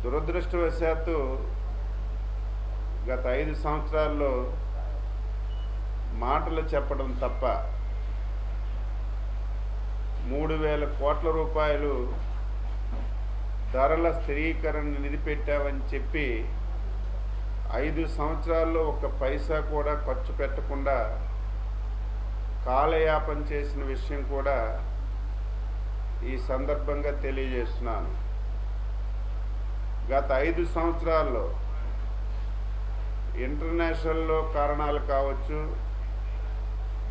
దురదృష్టవశాత్తు గత 5 సంవత్సరాల్లో మాటలు చెప్పడం తప్ప 3,000 కోట్ల రూపాయలు ధరల స్థిరీకరణ నిధి పెట్టామని చెప్పి 5 సంవత్సరాల్లో ఒక్క పైసా కూడా ఖర్చు పెట్టకుండా కాలయాపన చేసిన విషయం కూడా ఈ సందర్భంగా తెలియజేస్తున్నాను. గత 5 సంవత్సరాల్లో ఇంటర్నేషనల్లో కారణాలు కావచ్చు,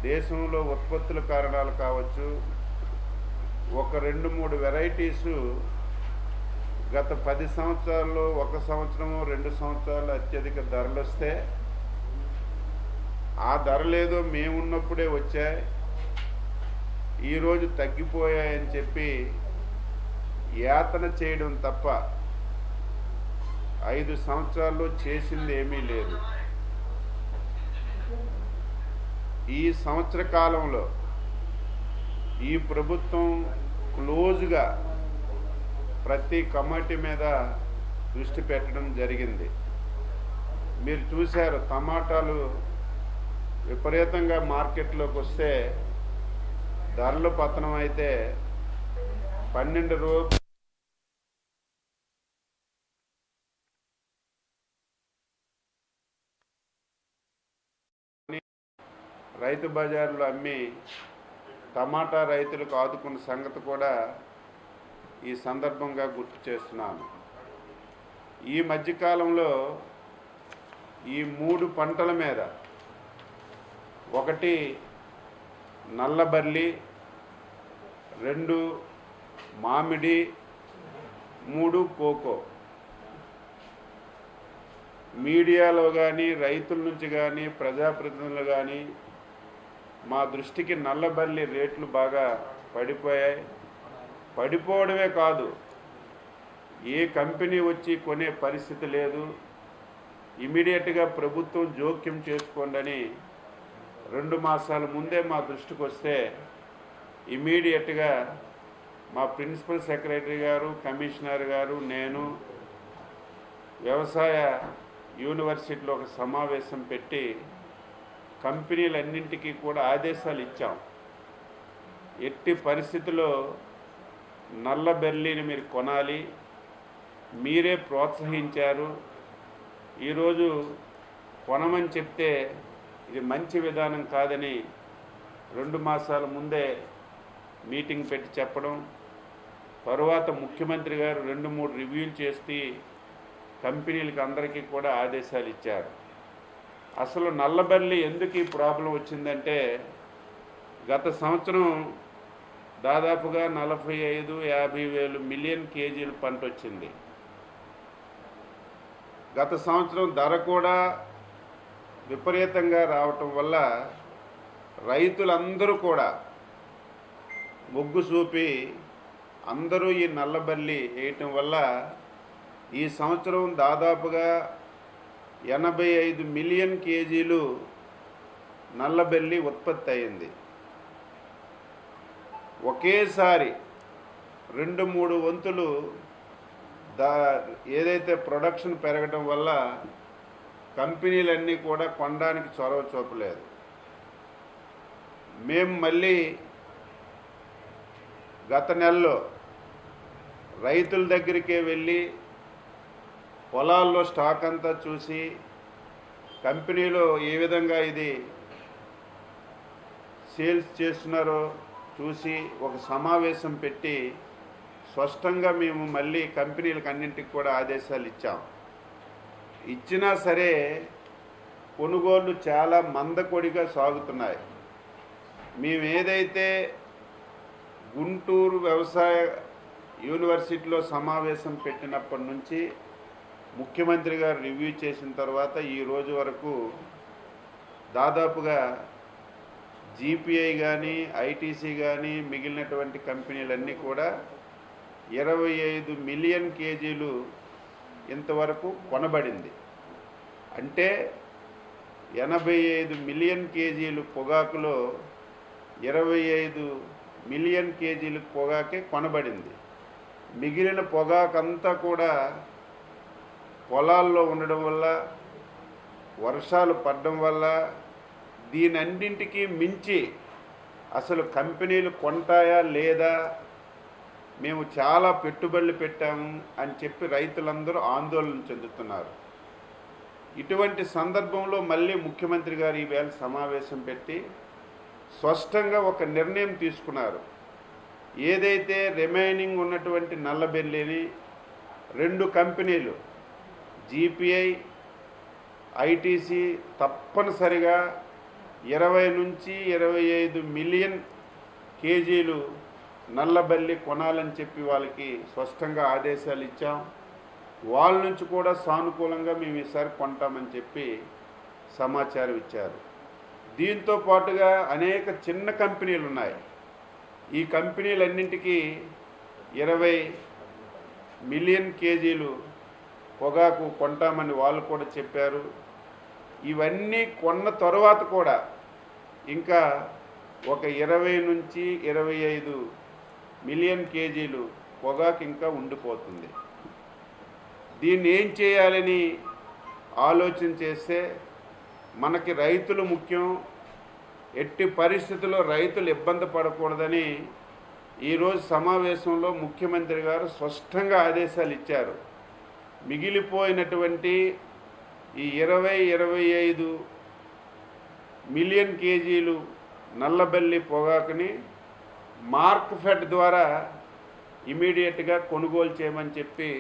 దేశంలో ఉత్పత్తుల కారణాలు కావచ్చు, ఒక 2-3 వెరైటీసు గత 10 సంవత్సరాల్లో 1 సంవత్సరము 2 సంవత్సరాలు అత్యధిక ధరలు వస్తే ఆ ధరలేదో మేమున్నప్పుడే వచ్చాయి, ఈరోజు తగ్గిపోయాయని చెప్పి యాతన చేయడం తప్ప 5 సంవత్సరాల్లో చేసింది ఏమీ లేదు. ఈ సంవత్సర కాలంలో ఈ ప్రభుత్వం క్లోజ్గా ప్రతి కమోడిటీ మీద దృష్టి పెట్టడం జరిగింది. మీరు చూశారు, టమాటాలు విపరీతంగా మార్కెట్లోకి వస్తే ధరలు పతనం అయితే 12 రూపాయలు రైతు బజార్లో అమ్మి టమాటా రైతులకు ఆదుకున్న సంగతి కూడా ఈ సందర్భంగా గుర్తు చేస్తున్నాను. ఈ మధ్యకాలంలో ఈ 3 పంటల మీద, 1 నల్లబర్లి, 2 మామిడి, 3 కోకో, మీడియాలో కానీ రైతుల నుంచి కానీ ప్రజాప్రతినిధులు కానీ మా దృష్టికి నల్లబర్లి రేట్లు బాగా పడిపోయాయి. పడిపోవడమే కాదు, ఏ కంపెనీ వచ్చి కొనే పరిస్థితి లేదు. ఇమీడియట్గా ప్రభుత్వం జోక్యం చేసుకోండి 2 మాసాల ముందే మా దృష్టికి వస్తే ఇమీడియట్గా మా ప్రిన్సిపల్ సెక్రటరీ గారు, కమిషనర్ గారు, నేను వ్యవసాయ యూనివర్సిటీలో ఒక సమావేశం పెట్టి కంపెనీలన్నింటికీ కూడా ఆదేశాలు ఇచ్చాం. ఎట్టి పరిస్థితుల్లో నల్లబెర్లీని మీరు కొనాలి, మీరే ప్రోత్సహించారు. ఈరోజు కొనమని చెప్తే ఇది మంచి విధానం కాదని 2 మాసాల ముందే మీటింగ్ పెట్టి చెప్పడం, తరువాత ముఖ్యమంత్రి గారు 2-3 రివ్యూలు చేసి కంపెనీలకు అందరికీ కూడా ఆదేశాలు ఇచ్చారు. అసలు నల్లబర్లి ఎందుకు ఈ ప్రాబ్లం వచ్చిందంటే, గత సంవత్సరం దాదాపుగా 45-50 మిలియన్ కేజీలు పంట వచ్చింది. గత సంవత్సరం ధర కూడా విపరీతంగా రావటం వల్ల రైతులందరూ కూడా మొగ్గు చూపి అందరూ ఈ నల్లబర్లి వేయటం వల్ల ఈ సంవత్సరం దాదాపుగా 85 మిలియన్ కేజీలు నల్లబెర్లి ఉత్పత్తి అయింది. ఒకేసారి 2-3 వంతులు ఏదైతే ప్రొడక్షన్ పెరగడం వల్ల కంపెనీలన్నీ కూడా కొనడానికి చొరవ చూపలేదు. మేము మళ్ళీ గత నెలలో రైతుల దగ్గరికే వెళ్ళి పొలాల్లో స్టాక్ అంతా చూసి కంపెనీలో ఏ విధంగా ఇది సేల్స్ చేస్తున్నారో చూసి ఒక సమావేశం పెట్టి స్పష్టంగా మేము మళ్ళీ కంపెనీలకు అన్నింటికి కూడా ఆదేశాలు ఇచ్చాం. ఇచ్చినా సరే కొనుగోళ్లు చాలా మందకొడిగా సాగుతున్నాయి. మేము ఏదైతే గుంటూరు వ్యవసాయ యూనివర్సిటీలో సమావేశం పెట్టినప్పటి నుంచి ముఖ్యమంత్రి గారు రివ్యూ చేసిన తర్వాత ఈ రోజు వరకు దాదాపుగా జీపీఐ కానీ, ఐటీసీ కానీ, మిగిలినటువంటి కంపెనీలన్నీ కూడా 25 మిలియన్ కేజీలు ఇంతవరకు కొనబడింది. అంటే 85 మిలియన్ కేజీలు పొగాకులో 25 మిలియన్ కేజీలు పొగాకే కొనబడింది. మిగిలిన పొగాకంతా కూడా పొలాల్లో ఉండడం వల్ల, వర్షాలు పడడం వల్ల, దీనన్నింటికి మించి అసలు కంపెనీలు కొంటాయా లేదా, మేము చాలా పెట్టుబడులు పెట్టాము అని చెప్పి రైతులందరూ ఆందోళన చెందుతున్నారు. ఇటువంటి సందర్భంలో మళ్ళీ ముఖ్యమంత్రి గారు ఈవేళ సమావేశం పెట్టి స్పష్టంగా ఒక నిర్ణయం తీసుకున్నారు. ఏదైతే రిమైనింగ్ ఉన్నటువంటి నల్లబెల్లిని 2 కంపెనీలు జీపీఐ, ఐటీసీ తప్పనిసరిగా 20 నుంచి 25 మిలియన్ కేజీలు నల్లబల్లి కొనాలని చెప్పి వాళ్ళకి స్పష్టంగా ఆదేశాలు ఇచ్చాం. వాళ్ళ నుంచి కూడా సానుకూలంగా మేము ఈసారి కొంటామని చెప్పి సమాచారం ఇచ్చారు. దీంతో పాటుగా అనేక చిన్న కంపెనీలు ఉన్నాయి. ఈ కంపెనీలన్నింటికీ 20 మిలియన్ కేజీలు పొగాకు కొంటామని వాళ్ళు కూడా చెప్పారు. ఇవన్నీ కొన్న తర్వాత కూడా ఇంకా ఒక 20 నుంచి 25 మిలియన్ కేజీలు పొగాకు ఇంకా ఉండిపోతుంది. దీన్ని ఏం చేయాలని ఆలోచన చేస్తే మనకి రైతులు ముఖ్యం. ఎట్టి పరిస్థితుల్లో రైతులు ఇబ్బంది పడకూడదని ఈరోజు సమావేశంలో ముఖ్యమంత్రి గారు స్పష్టంగా ఆదేశాలు ఇచ్చారు. మిగిలిపోయినటువంటి ఈ 20-25 మిలియన్ కేజీలు నల్లబెల్లి పొగాకుని మార్క్ఫెడ్ ద్వారా ఇమీడియట్గా కొనుగోలు చేయమని చెప్పి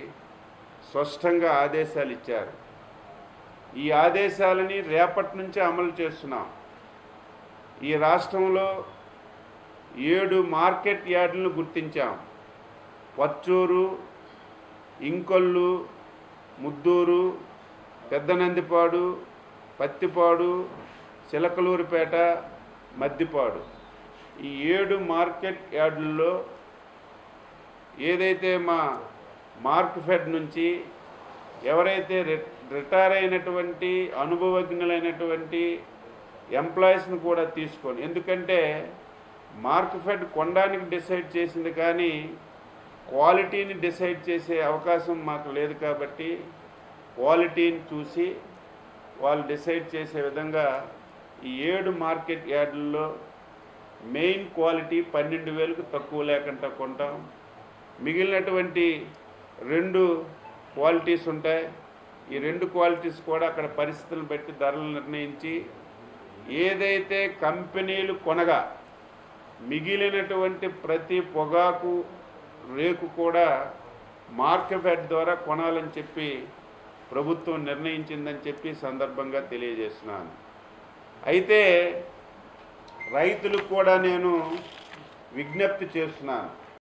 స్పష్టంగా ఆదేశాలు ఇచ్చారు. ఈ ఆదేశాలని రేపటి నుంచే అమలు చేస్తున్నాం. ఈ రాష్ట్రంలో 7 మార్కెట్ యార్డులను గుర్తించాం. పచ్చూరు, ఇంకొల్లు, ముద్దూరు, పెద్దనందిపాడు, పత్తిపాడు, చిలకలూరిపేట, మద్దిపాడు ఈ 7 మార్కెట్ యార్డుల్లో ఏదైతే మా మార్క్ఫెడ్ నుంచి ఎవరైతే రిటైర్ అయినటువంటి అనుభవజ్ఞులైనటువంటి ఎంప్లాయీస్ని కూడా తీసుకొని, ఎందుకంటే మార్క్ఫెడ్ కొనడానికి డిసైడ్ చేసింది కానీ క్వాలిటీని డిసైడ్ చేసే అవకాశం మాకు లేదు కాబట్టి క్వాలిటీని చూసి వాళ్ళు డిసైడ్ చేసే విధంగా ఈ 7 మార్కెట్ యార్డుల్లో మెయిన్ క్వాలిటీ 12,000కు తక్కువ లేకుండా కొంటాం. మిగిలినటువంటి 2 క్వాలిటీస్ ఉంటాయి. ఈ 2 క్వాలిటీస్ కూడా అక్కడ పరిస్థితులను బట్టి ధరలు నిర్ణయించి ఏదైతే కంపెనీలు కొనగా మిగిలినటువంటి ప్రతి పొగాకు రేకు కూడా మార్కెట్ ద్వారా కొనాలని చెప్పి ప్రభుత్వం నిర్ణయించిందని చెప్పి సందర్భంగా తెలియజేస్తున్నాను. అయితే రైతులకు కూడా నేను విజ్ఞప్తి చేస్తున్నాను.